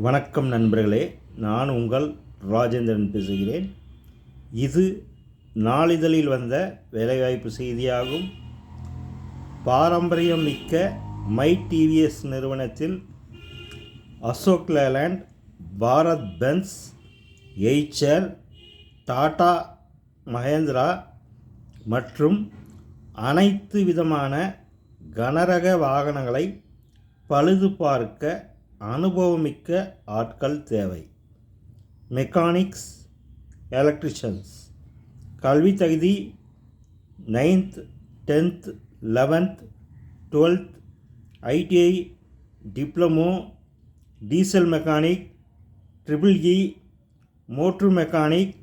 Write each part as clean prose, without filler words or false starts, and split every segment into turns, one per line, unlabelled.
வணக்கம் நண்பர்களே, நான் உங்கள் ராஜேந்திரன் பேசுகிறேன். இது நாளிதழில் வந்த வேலைவாய்ப்பு செய்தியாகும். பாரம்பரியம் மிக்க மை டிவிஎஸ் நிறுவனத்தில் அசோக் லேலண்ட், பாரத் பென்ஸ், எய்ச்சர், டாடா மஹேந்திரா மற்றும் அனைத்து விதமான கனரக வாகனங்களை பழுது பார்க்க அனுபவமிக்க ஆட்கள் தேவை. Mechanics, electricians. கல்வி தகுதி 9th, 10th, 11th, 12th, ITI, diploma, diesel mechanic, EEE, motor mechanic,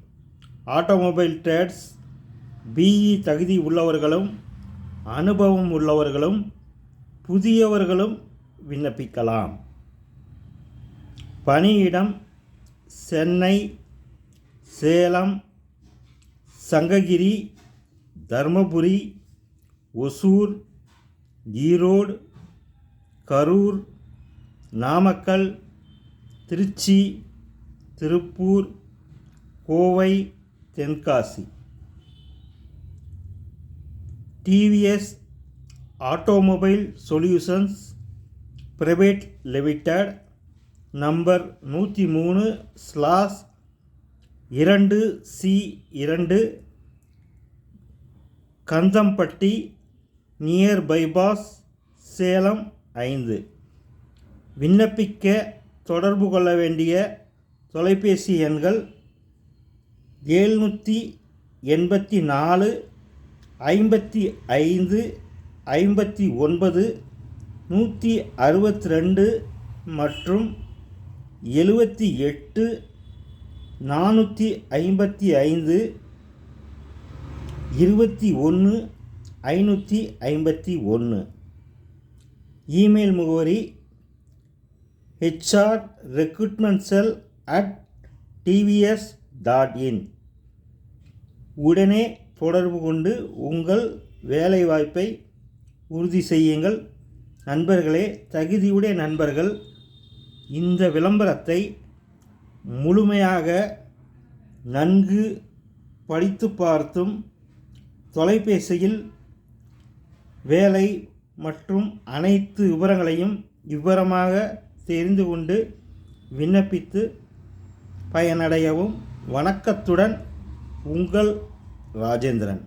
automobile trades. BE தகுதி உள்ளவர்களும் அனுபவம் உள்ளவர்களும் புதியவர்களும் விண்ணப்பிக்கலாம். பணியிடம் Chennai, Salem, Sankagiri, Dharmapuri, Hosur, Erode, Karur, Namakkal, Tiruchi, Tiruppur, Kovai, Tenkasi. TVS automobile solutions private limited, number 103/2C2, Kandampatti, near bypass, Salem 5. விண்ணப்பிக்க தொடர்பு கொள்ள வேண்டிய தொலைபேசி எண்கள் 784 55 59 162 மற்றும் 78 455 21 551. இமெயில் முகவரி hrrecruitmentcell@tvs.in. உடனே தொடர்பு கொண்டு உங்கள் வேலைவாய்ப்பை உறுதி செய்யுங்கள். நண்பர்களே, தகுதியுடைய நண்பர்கள் இந்த விளம்பரத்தை முழுமையாக நன்கு படித்து பார்த்தும் தொலைபேசியில் வேலை மற்றும் அனைத்து விவரங்களையும் விவரமாக தெரிந்து கொண்டு விண்ணப்பித்து பயனடையவும். வணக்கத்துடன், உங்கள் ராஜேந்திரன்.